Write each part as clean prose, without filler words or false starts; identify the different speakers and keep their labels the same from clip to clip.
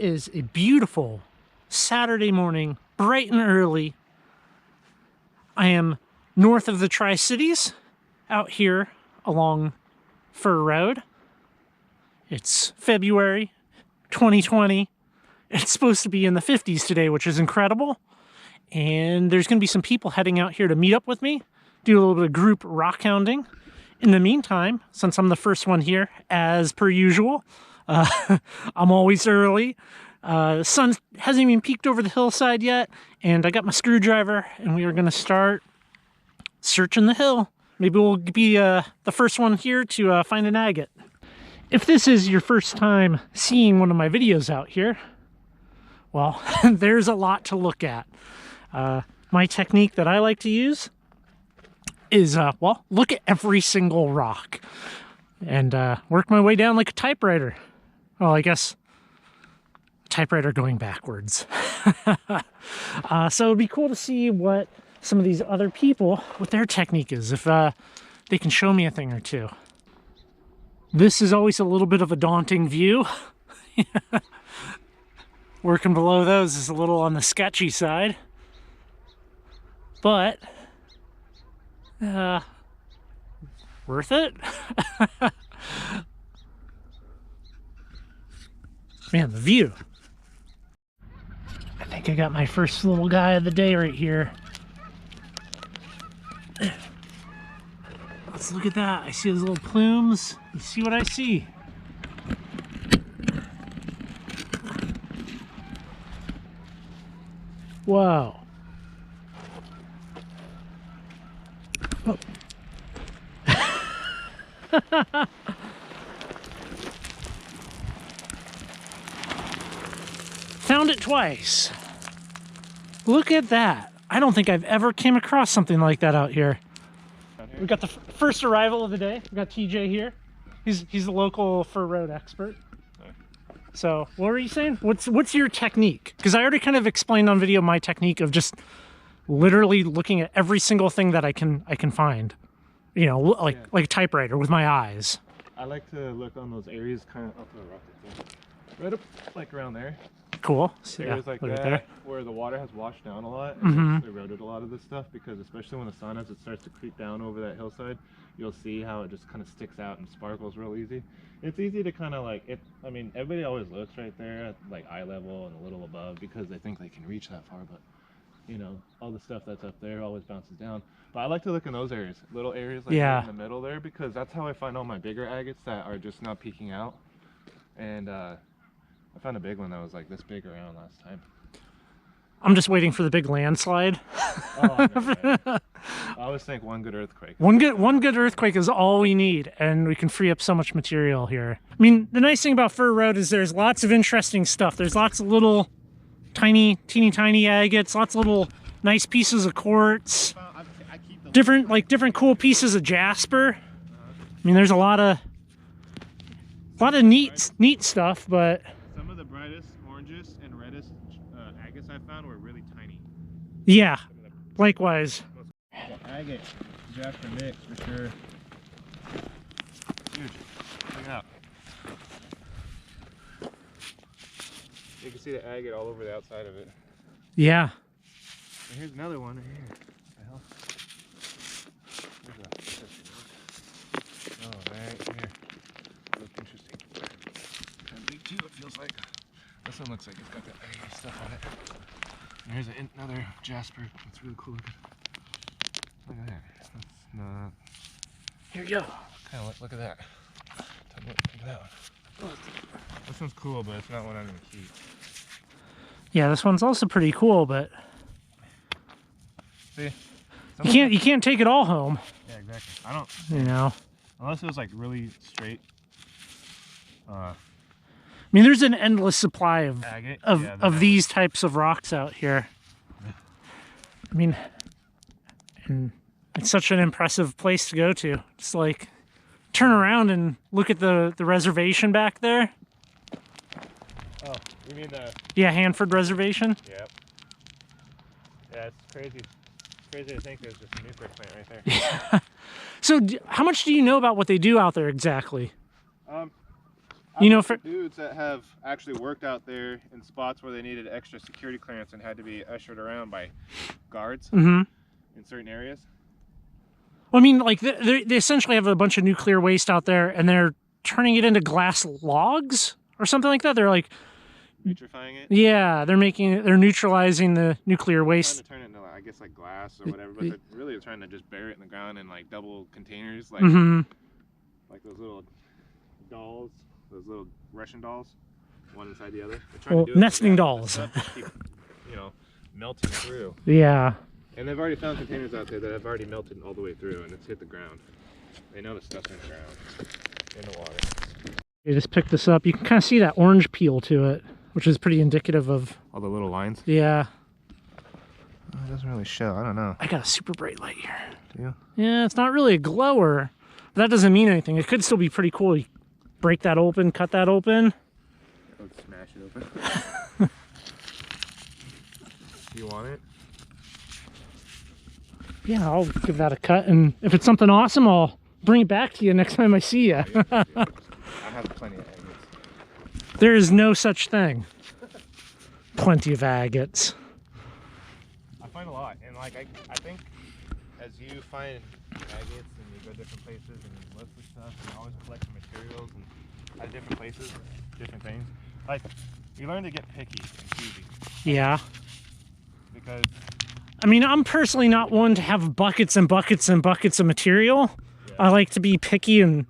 Speaker 1: is a beautiful Saturday morning, bright and early. I am north of the Tri-Cities, out here along Fir Rd. It's February 2020. It's supposed to be in the 50s today, which is incredible. And there's going to be some people heading out here to meet up with me, do a little bit of group rockhounding. In the meantime, since I'm the first one here, as per usual, I'm always early. The sun hasn't even peeked over the hillside yet, and I got my screwdriver, and we are going to start searching the hill. Maybe we'll be the first one here to find an agate. If this is your first time seeing one of my videos out here, well, there's a lot to look at. My technique that I like to use is, well, look at every single rock and work my way down like a typewriter. Well, I guess typewriter going backwards. So it'd be cool to see what some of these other people, what their technique is, if they can show me a thing or two. This is always a little bit of a daunting view. Working below those is a little on the sketchy side. But, worth it? Man, the view. I think I got my first little guy of the day right here. Let's look at that. I see those little plumes. You see what I see? Whoa. Oh. Found it twice. Look at that. I don't think I've ever came across something like that out here. We got the first arrival of the day. We got TJ here. He's the local Fir Rd expert. So what were you saying? What's your technique? Because I already kind of explained on video my technique of just literally looking at every single thing that I can find. You know, like a typewriter with my eyes.
Speaker 2: I like to look on those areas kind of up the rock, right up like around there.
Speaker 1: Cool. So,
Speaker 2: areas like that
Speaker 1: there,
Speaker 2: where the water has washed down a lot and it's eroded a lot of this stuff, because especially when the sun, as it starts to creep down over that hillside, you'll see how it just kind of sticks out and sparkles real easy. It's easy to kind of like it. I mean, everybody always looks right there at like eye level and a little above because they think they can reach that far, but you know, all the stuff that's up there always bounces down. But I like to look in those areas, little areas like right in the middle there, because that's how I find all my bigger agates that are just not peeking out. And I found a big one that was like this big around last time.
Speaker 1: I'm just waiting for the big landslide.
Speaker 2: Oh, I always think one good earthquake.
Speaker 1: One good earthquake is all we need, and we can free up so much material here. I mean, the nice thing about Fir Rd is there's lots of interesting stuff. There's lots of little teeny tiny agates, lots of little nice pieces of quartz, different cool pieces of jasper. I mean, there's a lot of neat stuff, but
Speaker 2: some of the brightest orangest and reddest agates I found were really tiny.
Speaker 1: Yeah, likewise.
Speaker 2: The agate jasper mix for sure. Huge. Check it out. You can see the agate all over the outside of it.
Speaker 1: Yeah.
Speaker 2: And here's another one right here. What the hell? Oh, right here. Looks interesting. Kind of big too, it feels like. This one looks like it's got that agate stuff on it. And here's another jasper. It's really cool looking. Look at that. That's not...
Speaker 1: Here you go.
Speaker 2: Kind of look at that. Look at that one. This one's cool, but it's not one I'm going to keep.
Speaker 1: Yeah, this one's also pretty cool, but
Speaker 2: see,
Speaker 1: you can't take it all home.
Speaker 2: Yeah, exactly. I don't.
Speaker 1: You know,
Speaker 2: unless it was like really straight.
Speaker 1: I mean, there's an endless supply of
Speaker 2: agate.
Speaker 1: of these types of rocks out here. I mean, and it's such an impressive place to go to. Just like turn around and look at the reservation back there.
Speaker 2: Oh, you mean the...
Speaker 1: Yeah, Hanford Reservation.
Speaker 2: Yep. Yeah, it's crazy. It's crazy to think there's just a nuclear plant right there.
Speaker 1: Yeah. So how much do you know about what they do out there exactly? You know, for
Speaker 2: dudes that have actually worked out there in spots where they needed extra security clearance and had to be ushered around by guards in certain areas.
Speaker 1: Well, I mean, like they essentially have a bunch of nuclear waste out there, and they're turning it into glass logs or something like that. They're like
Speaker 2: vitrifying it.
Speaker 1: Yeah, they're neutralizing the nuclear waste.
Speaker 2: Trying to turn it into, I guess, like glass or whatever, but they're really trying to just bury it in the ground in like double containers, like those little dolls, those little Russian dolls, one inside the other. They're trying to do
Speaker 1: nesting dolls.
Speaker 2: Keep, you know, melting through.
Speaker 1: Yeah.
Speaker 2: And they've already found containers out there that have already melted all the way through, and it's hit the ground. They know the stuff's in the ground, in the water.
Speaker 1: You just pick this up. You can kind of see that orange peel to it, which is pretty indicative of
Speaker 2: all the little lines.
Speaker 1: Yeah.
Speaker 2: It doesn't really show. I don't know.
Speaker 1: I got a super bright light here.
Speaker 2: Do you?
Speaker 1: Yeah, it's not really a glower. But that doesn't mean anything. It could still be pretty cool. You break that open, cut that open.
Speaker 2: I would smash it open. Do you want it?
Speaker 1: Yeah, I'll give that a cut, and if it's something awesome, I'll bring it back to you next time I see you.
Speaker 2: I have plenty of agates.
Speaker 1: There is no such thing. Plenty of agates.
Speaker 2: I find a lot, and like I think as you find agates and you go different places and you look for stuff and you always collect materials and at different places, different things, like you learn to get picky and choosy.
Speaker 1: Yeah.
Speaker 2: Because
Speaker 1: I mean, I'm personally not one to have buckets and buckets and buckets of material. Yeah. I like to be picky and,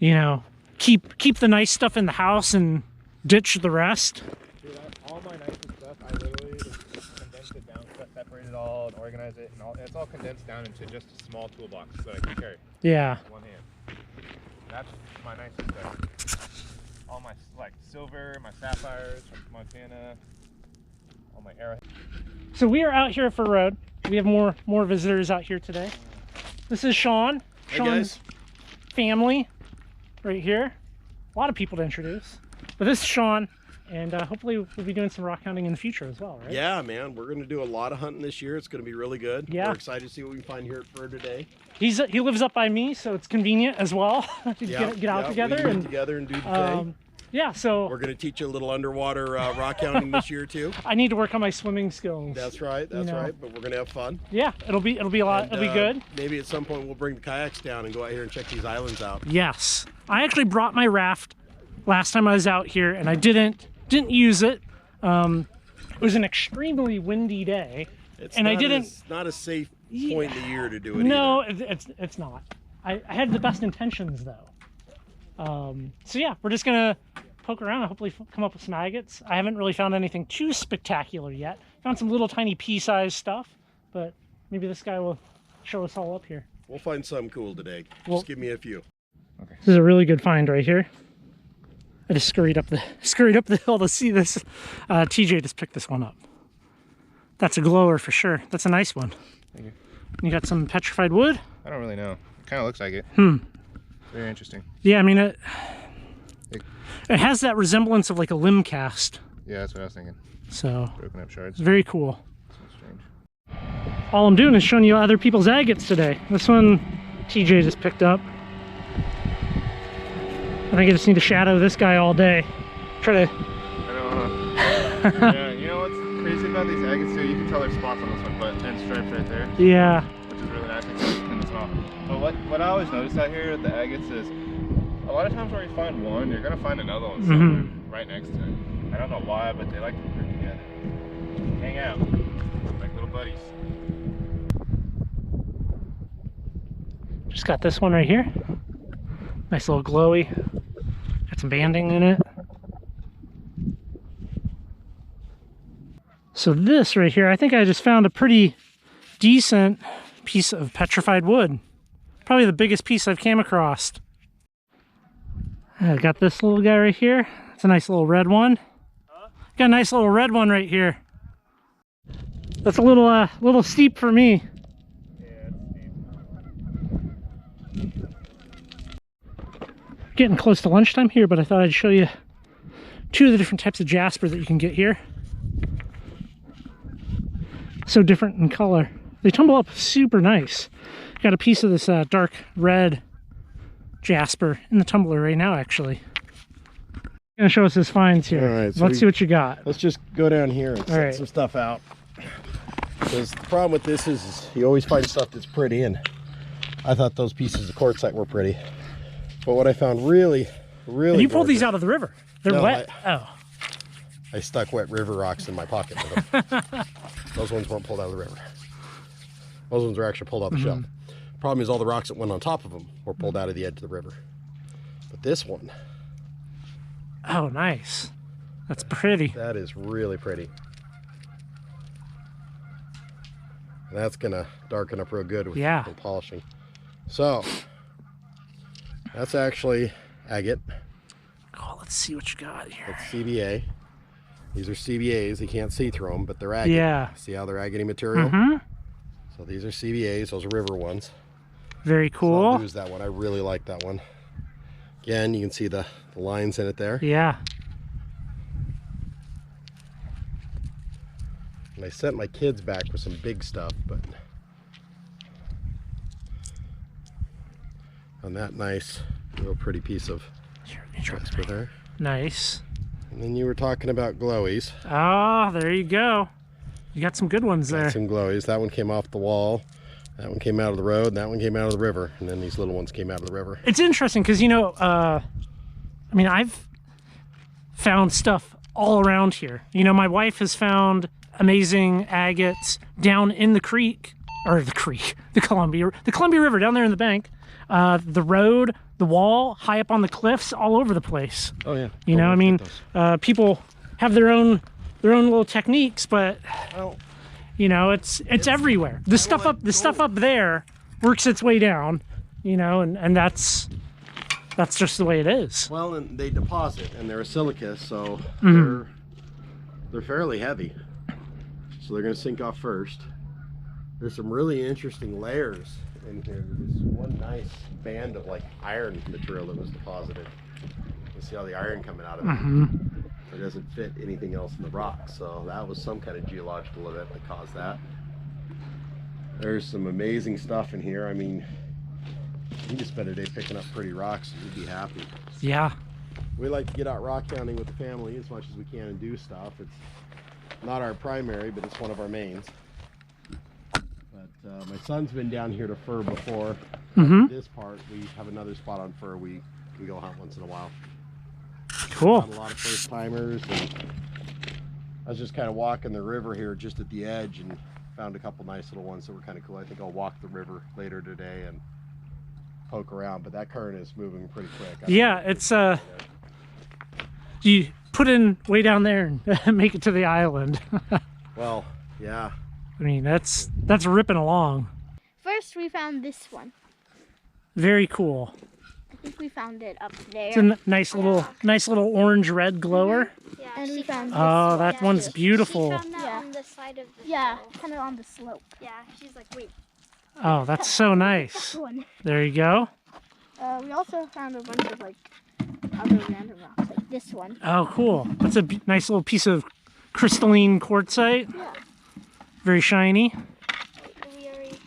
Speaker 1: you know, keep the nice stuff in the house and ditch the rest.
Speaker 2: Dude, all my nicest stuff, I literally just condense it down, separate it all, and organize it, and it's all condensed down into just a small toolbox that I can carry.
Speaker 1: Yeah.
Speaker 2: With one hand. That's my nicest stuff. All my like silver, my sapphires from Montana, all my arrowheads.
Speaker 1: So we are out here at Fir Rd. We have more visitors out here today. This is Sean.
Speaker 3: Hey
Speaker 1: Sean's
Speaker 3: guys.
Speaker 1: family right here. A lot of people to introduce. But this is Sean, and hopefully we'll be doing some rock hunting in the future as well, right?
Speaker 3: Yeah, man. We're going to do a lot of hunting this year. It's going to be really good.
Speaker 1: Yeah.
Speaker 3: We're excited to see what we can find here at Fir today.
Speaker 1: He lives up by me, so it's convenient as well to get out together.
Speaker 3: We can get together and do the thing.
Speaker 1: Yeah, so
Speaker 3: we're going to teach you a little underwater rock hounding this year too.
Speaker 1: I need to work on my swimming skills.
Speaker 3: That's right. That's right. But we're going to have fun.
Speaker 1: Yeah, it'll be a lot. It'll be good.
Speaker 3: Maybe at some point we'll bring the kayaks down and go out here and check these islands out.
Speaker 1: Yes, I actually brought my raft last time I was out here, and I didn't use it. It was an extremely windy day,
Speaker 3: It's not a safe point in the year to do it.
Speaker 1: No,
Speaker 3: either.
Speaker 1: it's not. I had the best intentions though. So yeah, we're just gonna poke around and hopefully come up with some agates. I haven't really found anything too spectacular yet. Found some little tiny pea-sized stuff, but maybe this guy will show us all up here.
Speaker 3: We'll find something cool today. Just give me a few.
Speaker 2: Okay.
Speaker 1: This is a really good find right here. I just scurried up the hill to see this. TJ just picked this one up. That's a glower for sure. That's a nice one.
Speaker 2: Thank you.
Speaker 1: You got some petrified wood?
Speaker 2: I don't really know. It kind of looks like it. Very interesting.
Speaker 1: Yeah, I mean it has that resemblance of like a limb cast.
Speaker 2: Yeah, that's what I was thinking.
Speaker 1: So
Speaker 2: broken up shards.
Speaker 1: It's very cool.
Speaker 2: That's strange.
Speaker 1: All I'm doing is showing you other people's agates today. This one TJ just picked up. I think I just need to shadow this guy all day. Try to.
Speaker 2: I know. Yeah, you know what's crazy about these agates too? You can tell there's spots on this one, but 10 stripes right there.
Speaker 1: Yeah.
Speaker 2: Which is really nice and it's not. But what I always notice out here at the agates is a lot of times where you find one, you're gonna find another one somewhere right next to it. I don't know why, but they like to work together, hang out like little buddies.
Speaker 1: Just got this one right here. Nice little glowy. Got some banding in it. So this right here, I think I just found a pretty decent piece of petrified wood. Probably the biggest piece I've came across. I got this little guy right here. It's a nice little red one. Got a nice little red one right here. That's a little steep for me. Getting close to lunchtime here, but I thought I'd show you two of the different types of jasper that you can get here. So different in color. They tumble up super nice. Got a piece of this dark red jasper in the tumbler right now, actually. Gonna show us his finds here.
Speaker 3: All right, so
Speaker 1: Let's see what you got.
Speaker 3: Let's just go down here and set
Speaker 1: right.
Speaker 3: some stuff out. Because the problem with this is you always find stuff that's pretty, and I thought those pieces of quartzite were pretty. But what I found really
Speaker 1: And you pulled these out of the river. They're
Speaker 3: No,
Speaker 1: wet.
Speaker 3: I stuck wet river rocks in my pocket with them. Those ones weren't pulled out of the river. Those ones were actually pulled out the shelf. Problem is all the rocks that went on top of them were pulled out of the edge of the river. But this one,
Speaker 1: Oh, nice. That's pretty.
Speaker 3: that is really pretty. And that's gonna darken up real good with the polishing. So that's actually agate.
Speaker 1: Oh, let's see what you got here.
Speaker 3: That's CBA. These are CBAs. You can't see through them, but they're agate.
Speaker 1: Yeah.
Speaker 3: See how they're agate material? So these are CBAs. Those are river ones.
Speaker 1: Very
Speaker 3: So
Speaker 1: cool.
Speaker 3: I'll use that one. I really like that one. Again, you can see the lines in it there.
Speaker 1: Yeah.
Speaker 3: And I sent my kids back with some big stuff, but on that nice, real pretty piece of extra there.
Speaker 1: Nice.
Speaker 3: And then you were talking about glowies.
Speaker 1: Oh, there you go. You got some good ones there.
Speaker 3: Got some glowies. That one came off the wall. That one came out of the road. And that one came out of the river. And then these little ones came out of the river.
Speaker 1: It's interesting because, you know, I mean, I've found stuff all around here. You know, my wife has found amazing agates down in the creek, or the Columbia River down there in the bank, the road, the wall, high up on the cliffs, all over the place.
Speaker 3: Oh yeah.
Speaker 1: You know, I mean, people have their own little techniques, but you know, it's everywhere. The stuff up there works its way down, you know, and that's just the way it is.
Speaker 3: Well, and they deposit, and they're a silica, so they're fairly heavy. So they're going to sink off first. There's some really interesting layers in here. There's one nice band of like iron material that was deposited. You see all the iron coming out of it. It doesn't fit anything else in the rock, so that was some kind of geological event that caused that. There's some amazing stuff in here. I mean, you just spend a day picking up pretty rocks and you'd be happy.
Speaker 1: Yeah.
Speaker 3: We like to get out rockhounding with the family as much as we can and do stuff. It's not our primary, but it's one of our mains. But my son's been down here to Fir before. This part, we have another spot on Fir we can go hunt once in a while.
Speaker 1: Cool.
Speaker 3: Found a lot of first timers, and I was just kind of walking the river here just at the edge and found a couple nice little ones that were kind of cool. I think I'll walk the river later today and poke around, but that current is moving pretty quick.
Speaker 1: Yeah, it's you put in way down there and make it to the island.
Speaker 3: Well, yeah.
Speaker 1: I mean, that's ripping along.
Speaker 4: First, we found this one.
Speaker 1: Very cool.
Speaker 4: I think we found it up there.
Speaker 1: It's a nice little orange-red glower.
Speaker 4: Yeah, and we found this
Speaker 1: Oh,
Speaker 4: one.
Speaker 1: that one's beautiful.
Speaker 5: She found that on the side of the
Speaker 4: Yeah,
Speaker 5: hill.
Speaker 4: kind of on the slope.
Speaker 5: Yeah, she's like, wait.
Speaker 1: Oh, that's so nice.
Speaker 4: One.
Speaker 1: There you go.
Speaker 4: We also found a bunch of like other random rocks, like this one.
Speaker 1: Oh, cool. That's a nice little piece of crystalline quartzite.
Speaker 4: Yeah.
Speaker 1: Very shiny.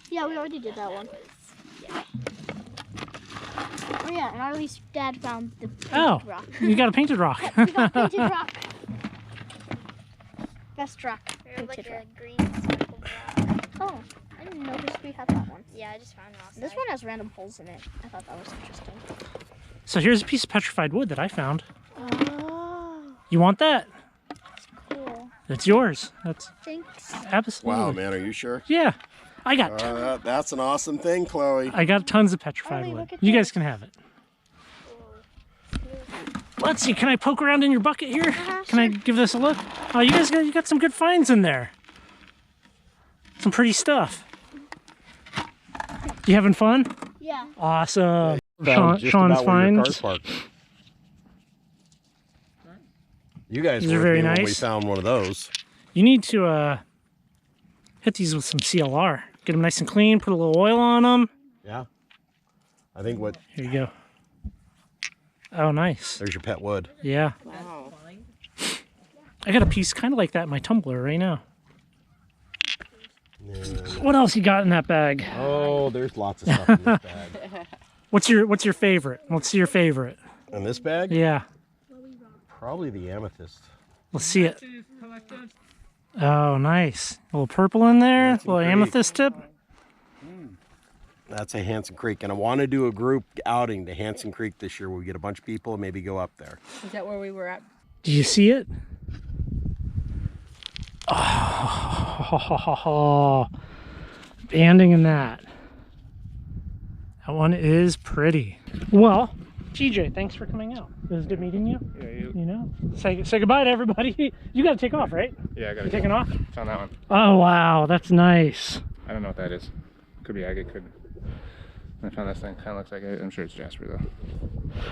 Speaker 4: Yeah, we already did that one.
Speaker 5: Yeah.
Speaker 4: Oh yeah, and our least dad found the painted
Speaker 1: Oh,
Speaker 4: rock.
Speaker 1: you got a painted rock.
Speaker 4: We got painted rock. Best rock.
Speaker 5: Or like
Speaker 4: Painted
Speaker 5: a
Speaker 4: rock.
Speaker 5: green speckled rock.
Speaker 4: Oh, I didn't notice we had that one.
Speaker 5: Yeah, I just found it outside.
Speaker 4: This one has random holes in it. I thought that was interesting.
Speaker 1: So here's a piece of petrified wood that I found.
Speaker 4: Oh,
Speaker 1: You want that?
Speaker 4: cool.
Speaker 1: It's yours. That's
Speaker 4: Thanks.
Speaker 1: absolutely.
Speaker 3: Wow, man, are you sure?
Speaker 1: Yeah, I got
Speaker 3: That's an awesome thing, Chloe.
Speaker 1: I got tons of petrified
Speaker 4: Ollie,
Speaker 1: wood.
Speaker 4: look at
Speaker 1: You
Speaker 4: this.
Speaker 1: guys can have it. Let's see. Can I poke around in your bucket here? Can I give this a look? Oh, you got some good finds in there. Some pretty stuff. You having fun?
Speaker 4: Yeah.
Speaker 1: Awesome.
Speaker 3: Found just
Speaker 1: Sean's
Speaker 3: about where your car's
Speaker 1: finds.
Speaker 3: parked. You guys
Speaker 1: These are
Speaker 3: were
Speaker 1: very
Speaker 3: when we
Speaker 1: nice.
Speaker 3: found one of those.
Speaker 1: You need to hit these with some CLR. Get them nice and clean. Put a little oil on them.
Speaker 3: Yeah. I think what
Speaker 1: Here you go. Oh, nice.
Speaker 3: there's your pet wood.
Speaker 1: Yeah.
Speaker 4: Wow.
Speaker 1: I got a piece kind of like that in my tumbler right now.
Speaker 3: And-
Speaker 1: What else you got in that bag?
Speaker 3: oh, there's lots of stuff in this bag.
Speaker 1: What's your favorite? Let's see your favorite.
Speaker 3: In this bag?
Speaker 1: Yeah.
Speaker 3: Probably the amethyst.
Speaker 1: Let's see it. Oh, nice. A little purple in there, a little amethyst tip.
Speaker 3: That's a Hanson Creek, and I want to do a group outing to Hanson Creek this year where we get a bunch of people and maybe go up there.
Speaker 5: Is that where we were at?
Speaker 1: Did you see it? Oh, banding in that. That one is pretty. Well, TJ, thanks for coming out. It was good meeting you.
Speaker 2: Yeah,
Speaker 1: You know, say goodbye to everybody. You got to take off, right?
Speaker 2: Yeah, I got
Speaker 1: You taking off?
Speaker 2: Found that one.
Speaker 1: Oh, wow. That's nice.
Speaker 2: I don't know what that is. Could be agate, could. I found this thing. Kind of looks like it. I'm sure it's jasper though.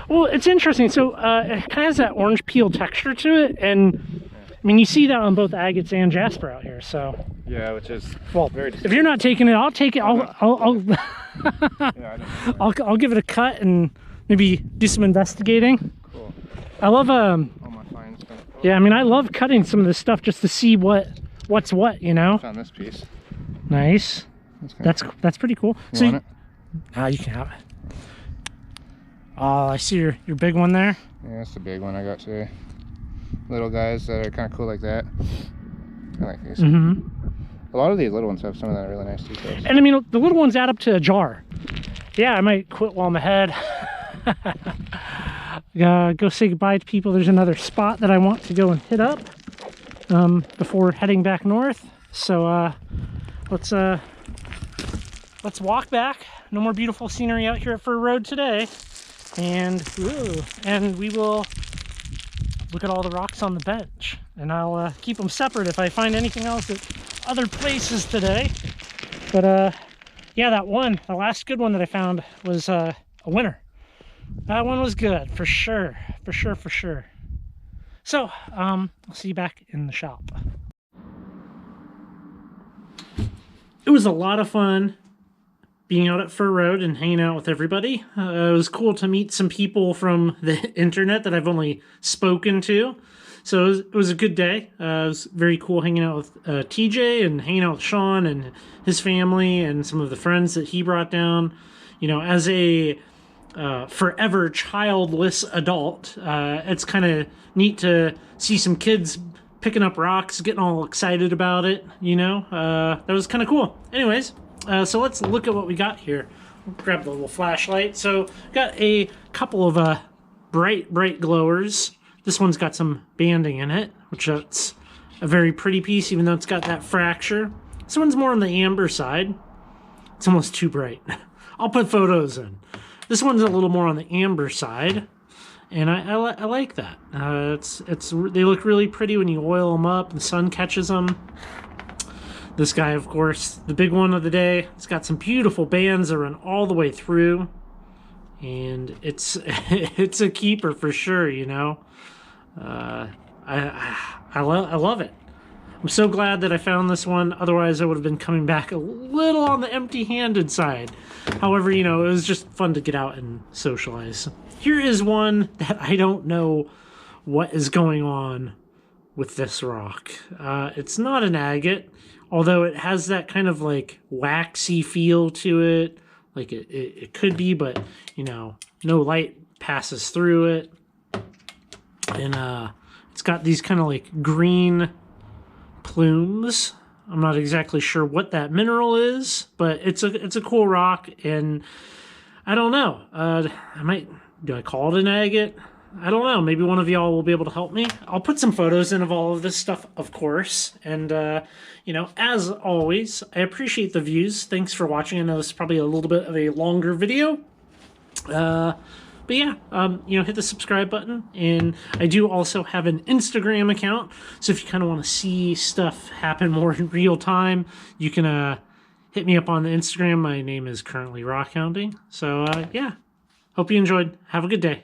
Speaker 1: Well, it's interesting. So it kind of has that orange peel texture to it, and I mean, you see that on both agates and jasper out here. So
Speaker 2: Yeah, which is
Speaker 1: well,
Speaker 2: very
Speaker 1: if you're not taking it, I'll take it. I'll
Speaker 2: yeah, I know.
Speaker 1: I'll give it a cut and maybe do some investigating.
Speaker 2: Cool.
Speaker 1: I love
Speaker 2: All my finds.
Speaker 1: yeah, I mean, I love cutting some of this stuff just to see what's what, you know.
Speaker 2: Found this piece.
Speaker 1: Nice. That's pretty cool.
Speaker 2: You want it?
Speaker 1: You can have it. Oh, I see your big one there.
Speaker 2: Yeah, that's the big one I got today. Little guys that are kind of cool like that. I like these.
Speaker 1: Mm-hmm.
Speaker 2: A lot of these little ones have some of that really nice details.
Speaker 1: And I mean, the little ones add up to a jar. Yeah, I might quit while I'm ahead. Go say goodbye to people. There's another spot that I want to go and hit up before heading back north. So let's walk back. No more beautiful scenery out here at Fir Rd today, and we will look at all the rocks on the bench, and I'll keep them separate if I find anything else at other places today. But yeah, the last good one that I found was a winner. That one was good for sure. So I'll see you back in the shop. It was a lot of fun being out at Fir Rd and hanging out with everybody. It was cool to meet some people from the internet that I've only spoken to. So it was a good day. It was very cool hanging out with TJ and hanging out with Sean and his family and some of the friends that he brought down. You know, as a forever childless adult, it's kind of neat to see some kids picking up rocks, getting all excited about it, you know. That was kind of cool. Anyways, so let's look at what we got here. We'll grab the little flashlight. So got a couple of bright glowers. This one's got some banding in it, which that's a very pretty piece, even though it's got that fracture. This one's more on the amber side. It's almost too bright. I'll put photos in. This one's a little more on the amber side, and I like that. They look really pretty when you oil them up and the sun catches them. This guy, of course, the big one of the day. It's got some beautiful bands that run all the way through, and it's a keeper for sure. You know, I love it. I'm so glad that I found this one. Otherwise, I would have been coming back a little on the empty-handed side. However, you know, it was just fun to get out and socialize. Here is one that I don't know what is going on with this rock. It's not an agate, although it has that kind of like waxy feel to it. Like it could be, but you know, no light passes through it. And it's got these kind of like green plumes. I'm not exactly sure what that mineral is, but it's a cool rock, and I don't know. Do I call it an agate? I don't know. Maybe one of y'all will be able to help me. I'll put some photos in of all of this stuff, of course. And, you know, as always, I appreciate the views. Thanks for watching. I know this is probably a little bit of a longer video. But yeah, you know, hit the subscribe button. And I do also have an Instagram account. So if you kind of want to see stuff happen more in real time, you can hit me up on the Instagram. My name is currently Rockhounding. So yeah, hope you enjoyed. Have a good day.